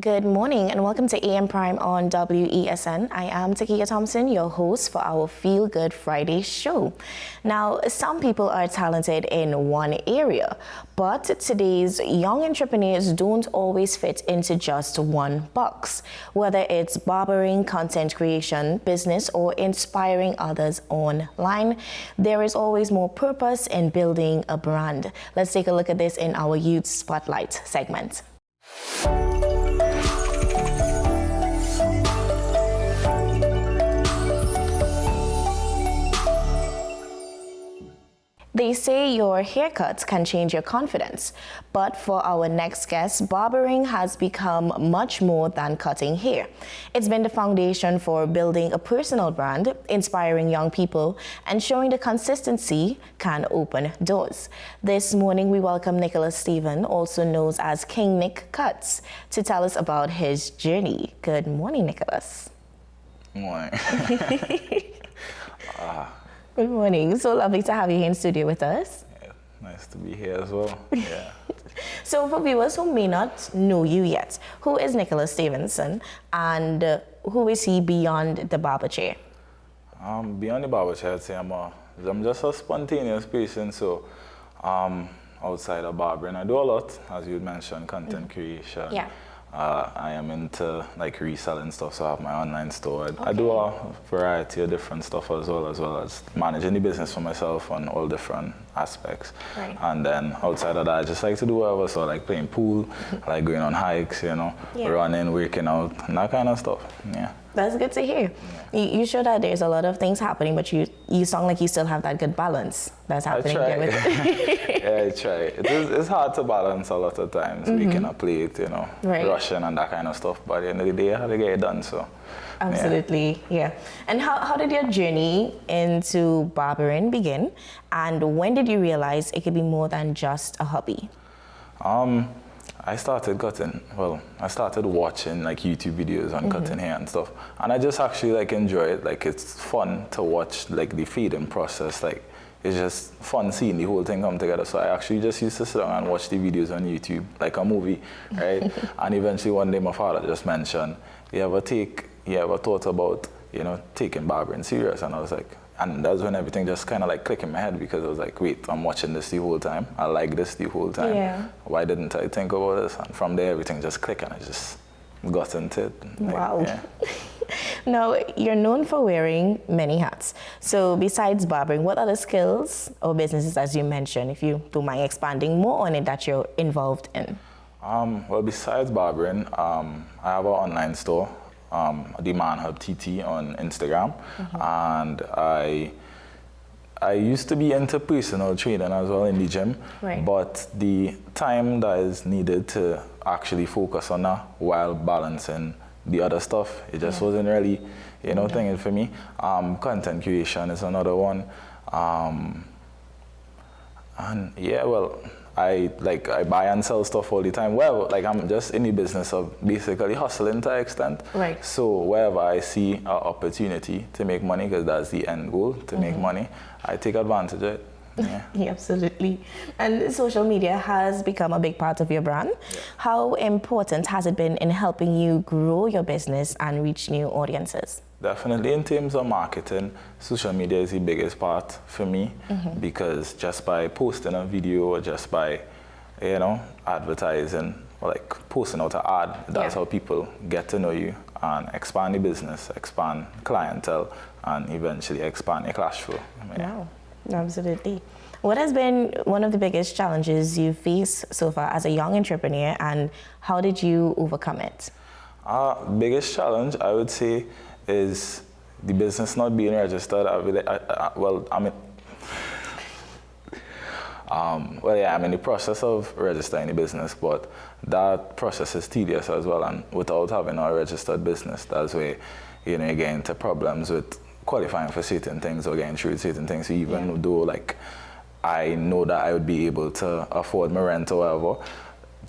Good morning and welcome to AM Prime on WESN. I am Takia Thompson, your host for our Feel Good Friday show. Now, some people are talented in one area, but today's young entrepreneurs don't always fit into just one box. Whether it's barbering, content creation, business, or inspiring others online, there is always more purpose in building a brand. Let's take a look at this in our Youth Spotlight segment. They say your haircut can change your confidence, but for our next guest, barbering has become much more than cutting hair. It's been the foundation for building a personal brand, inspiring young people, and showing the consistency can open doors. This morning, we welcome Nicholas Stephen, also known as KINGNICKCUTZ, to tell us about his journey. Good morning, Nicholas. Good morning. Good morning. So lovely to have you here in studio with us. Yeah, nice to be here as well. Yeah. So for viewers who may not know you yet, who is Nicholas Stevenson and who is he beyond the barber chair? Beyond the barber chair, I'd say I'm just a spontaneous person. So outside of barbering, I do a lot, as you mentioned, content creation. Yeah. I am into like reselling stuff, so I have my online store. I do a variety of different stuff as well as managing the business for myself on all different aspects. Right. And then outside of that, I just like to do whatever, so like playing pool, like going on hikes, running, working out, and that kind of stuff. Yeah. That's good to hear. Yeah. You show that there's a lot of things happening, but you sound like you still have that good balance that's happening there with Yeah, I try. It's hard to balance a lot of times. We cannot play it, right. Russian and that kind of stuff, but at the end of the day, I have to get it done, so. Absolutely, yeah. And how did your journey into barbering begin? And when did you realize it could be more than just a hobby? I started watching like YouTube videos on cutting hair and stuff, and I just actually like enjoy it. Like it's fun to watch like the fading process. Like it's just fun seeing the whole thing come together. So I actually just used to sit down and watch the videos on YouTube like a movie, right? And eventually one day my father just mentioned, you ever thought about taking barbering serious? And I was like, and that's when everything just kind of like clicked in my head, because I was like, wait, I'm watching this the whole time. I like this the whole time. Yeah. Why didn't I think about this? And from there, everything just clicked and I just got into it. Wow. Yeah. Now, you're known for wearing many hats. So besides barbering, what other skills or businesses, as you mentioned, if you don't mind expanding more on it, that you're involved in? Well, besides barbering, I have an online store. The Man Hub TT on Instagram, and I used to be into personal training as well in the gym, right. But the time that is needed to actually focus on that while balancing the other stuff, it just wasn't really, thing for me. Content creation is another one, and yeah, well, I buy and sell stuff all the time. Well, like I'm just in the business of basically hustling to an extent. Right. So wherever I see an opportunity to make money, because that's the end goal, to make money, I take advantage of it. Yeah. Yeah, absolutely. And social media has become a big part of your brand. Yeah. How important has it been in helping you grow your business and reach new audiences? Definitely, in terms of marketing, social media is the biggest part for me, because just by posting a video or just by, advertising or like posting out an ad, that's how people get to know you and expand the business, expand clientele, and eventually expand your cash flow. Wow, absolutely. What has been one of the biggest challenges you faced so far as a young entrepreneur, and how did you overcome it? Biggest challenge, I would say, is the business not being registered. I'm in the process of registering the business, but that process is tedious as well, and without having a registered business, that's where you get into problems with qualifying for certain things or getting through certain things, even though like I know that I would be able to afford my rent or whatever.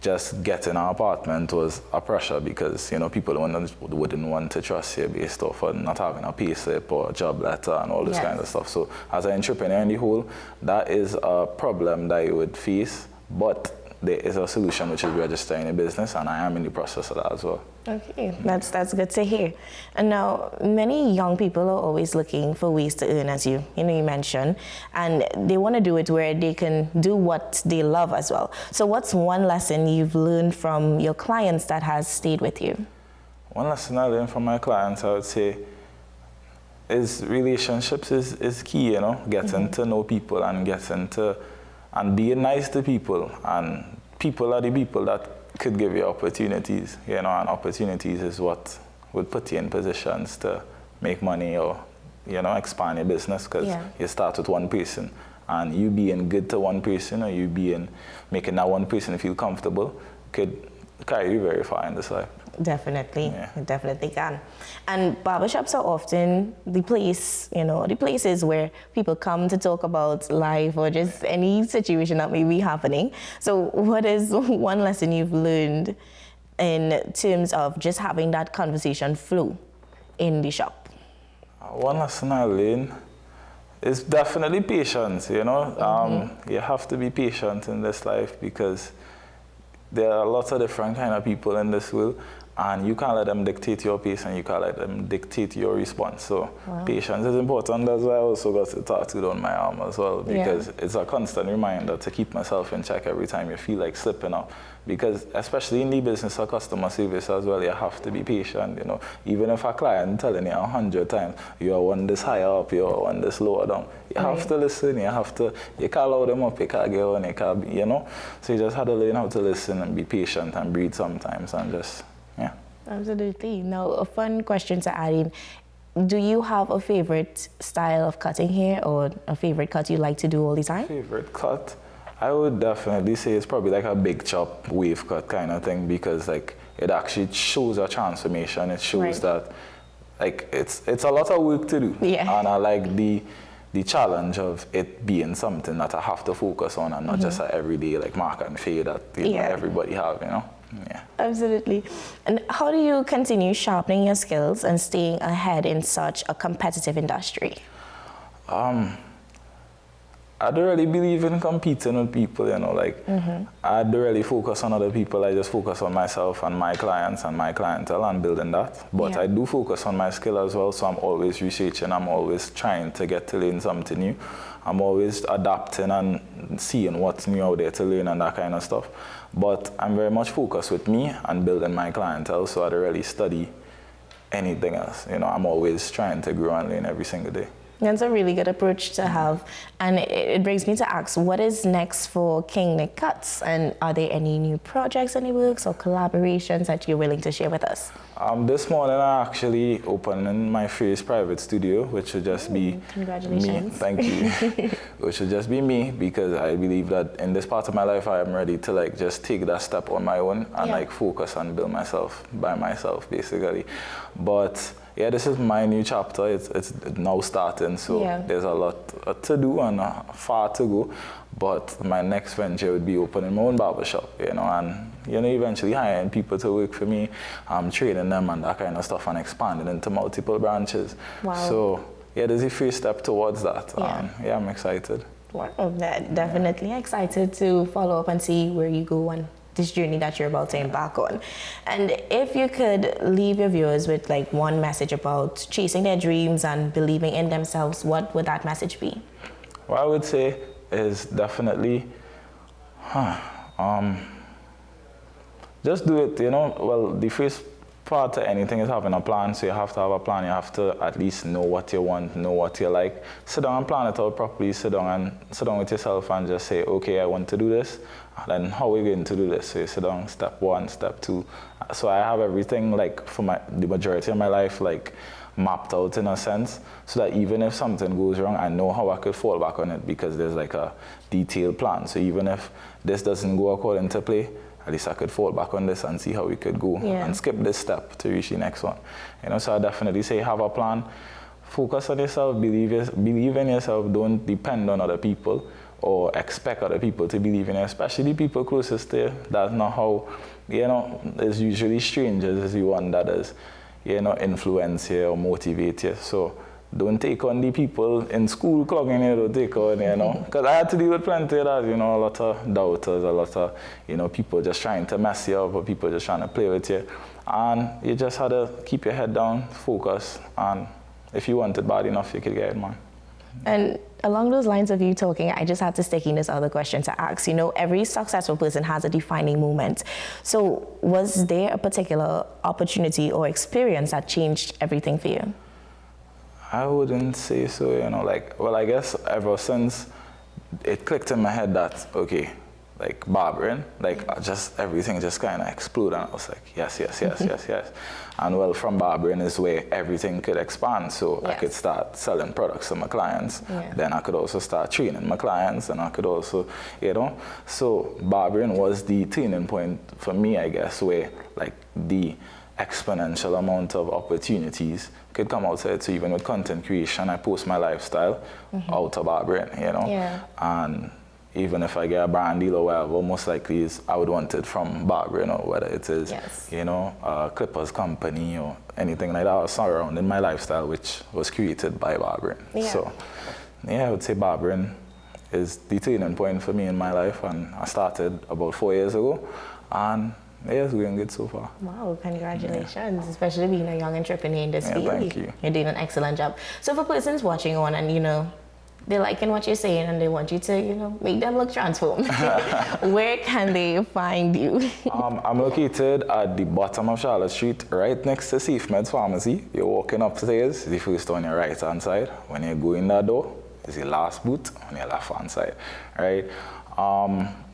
Just getting an apartment was a pressure, because people wouldn't want to trust you based off of not having a pay slip or a job letter and all this kind of stuff. So as an entrepreneur in the whole, that is a problem that you would face. But there is a solution, which is registering a business, and I am in the process of that as well. Okay, that's good to hear. And now, many young people are always looking for ways to earn, as you mentioned, and they want to do it where they can do what they love as well. So what's one lesson you've learned from your clients that has stayed with you? One lesson I learned from my clients, I would say, is relationships is key, getting to know people and and being nice to people. And people are the people that could give you opportunities, and opportunities is what would put you in positions to make money or, expand your business, because you start with one person, and you being good to one person, or you making that one person feel comfortable could carry you very far in this life. Definitely, it definitely can. And barbershops are often the place, the places where people come to talk about life or just any situation that may be happening. So what is one lesson you've learned in terms of just having that conversation flow in the shop? One lesson I learned is definitely patience, You have to be patient in this life, because there are lots of different kind of people in this world, and you can't let them dictate your pace, and you can't let them dictate your response. So patience is important. That's why I also got a tattoo on my arm as well, because it's a constant reminder to keep myself in check every time you feel like slipping up. Because especially in the business of customer service as well, you have to be patient, Even if a client telling you 100 times, you are one this higher up, you are one this lower down, you have to listen, you can't load them up, you can't get on, you can't, So you just have to learn how to listen and be patient and breathe sometimes, and just, Absolutely. Now, a fun question to add in. Do you have a favorite style of cutting hair, or a favorite cut you like to do all the time? Favorite cut? I would definitely say it's probably like a big chop wave cut kind of thing, because like it actually shows a transformation. It shows that like it's a lot of work to do. And I like the challenge of it being something that I have to focus on, and not just an everyday like mark and fade that everybody have, Absolutely. And how do you continue sharpening your skills and staying ahead in such a competitive industry? I don't really believe in competing with people, I don't really focus on other people. I just focus on myself and my clients and my clientele and building that. But I do focus on my skill as well, so I'm always researching. I'm always trying to get to learn something new. I'm always adapting and seeing what's new out there to learn and that kind of stuff. But I'm very much focused with me and building my clientele, so I don't really study anything else. I'm always trying to grow and learn every single day. That's a really good approach to have. And it brings me to ask, what is next for KINGNICKCUTZ? And are there any new projects, any works or collaborations that you're willing to share with us? This morning I actually opened my first private studio, which should just be congratulations. me. Thank you. Which should just be me, because I believe that in this part of my life I am ready to like just take that step on my own and like focus and build myself by myself, basically. But this is my new chapter. It's now starting, so there's a lot to do and far to go. But my next venture would be opening my own barbershop, and eventually hiring people to work for me, training them and that kind of stuff, and expanding into multiple branches. Wow. So there's a first step towards that. I'm excited. Wow, definitely excited to follow up and see where you go on this journey that you're about to embark on. And if you could leave your viewers with like one message about chasing their dreams and believing in themselves, what would that message be? What I would say is definitely, just do it, Well, the first part to anything is having a plan, so you have to have a plan. You have to at least know what you want, know what you like. Sit down and plan it out properly. Sit down with yourself and just say, okay, I want to do this. Then how are we going to do this? So you sit down, step 1, step 2. So I have everything like for the majority of my life like mapped out in a sense, so that even if something goes wrong, I know how I could fall back on it, because there's like a detailed plan. So even if this doesn't go according to play, at least I could fall back on this and see how we could go and skip this step to reach the next one. So I definitely say have a plan, focus on yourself, believe in yourself, don't depend on other people or expect other people to believe in you, especially the people closest to you. That's not how, it's usually strangers is the one that is, influence you or motivate you. So don't take on the people in school clogging you, don't take on, you know. Because I had to deal with plenty of that, you know, a lot of doubters, a lot of, you know, people just trying to mess you up or people just trying to play with you. And you just had to keep your head down, focus, and if you want it bad enough, you could get it, man. And along those lines of you talking, I just had to stick in this other question to ask. You know, every successful person has a defining moment. So was there a particular opportunity or experience that changed everything for you? I wouldn't say so, you know, like, well, I guess ever since it clicked in my head that, okay, like barbering, like just everything just kind of exploded, and I was like, yes, yes, yes, yes, yes. And well, from barbering is where everything could expand, so I could start selling products to my clients. Then I could also start training my clients, and I could also, you know, so barbering was the turning point for me, I guess, where like the exponential amount of opportunities could come outside. So even with content creation, I post my lifestyle out of barbering, you know, and even if I get a brand deal or whatever, most likely is I would want it from barbering, or whether it is, you know, a Clippers company or anything like that, or surrounding my lifestyle, which was created by barbering. So, yeah, I would say barbering is the turning point for me in my life, and I started about 4 years ago, and yeah, it's going good so far. Wow, congratulations, especially being a young entrepreneur in this field. Thank you. You're doing an excellent job. So for persons watching on and, you know, they're liking what you're saying and they want you to, you know, make them look transformed, where can they find you? I'm located at the bottom of Charlotte Street, right next to Safe Meds Pharmacy. You're walking upstairs, the first on your right hand side. When you go in that door, is the last booth on your left hand side, right?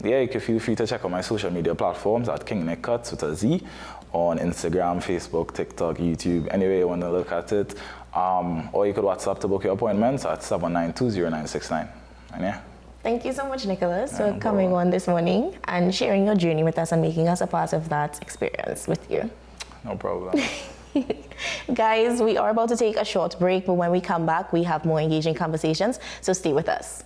Yeah, you can feel free to check out my social media platforms at KINGNICKCUTZ with a Z on Instagram, Facebook, TikTok, YouTube, anywhere you want to look at it. Or you could WhatsApp to book your appointments at 7920969. And yeah. Thank you so much, Nicholas, for coming on this morning and sharing your journey with us and making us a part of that experience with you. No problem. Guys, we are about to take a short break, but when we come back, we have more engaging conversations, so stay with us.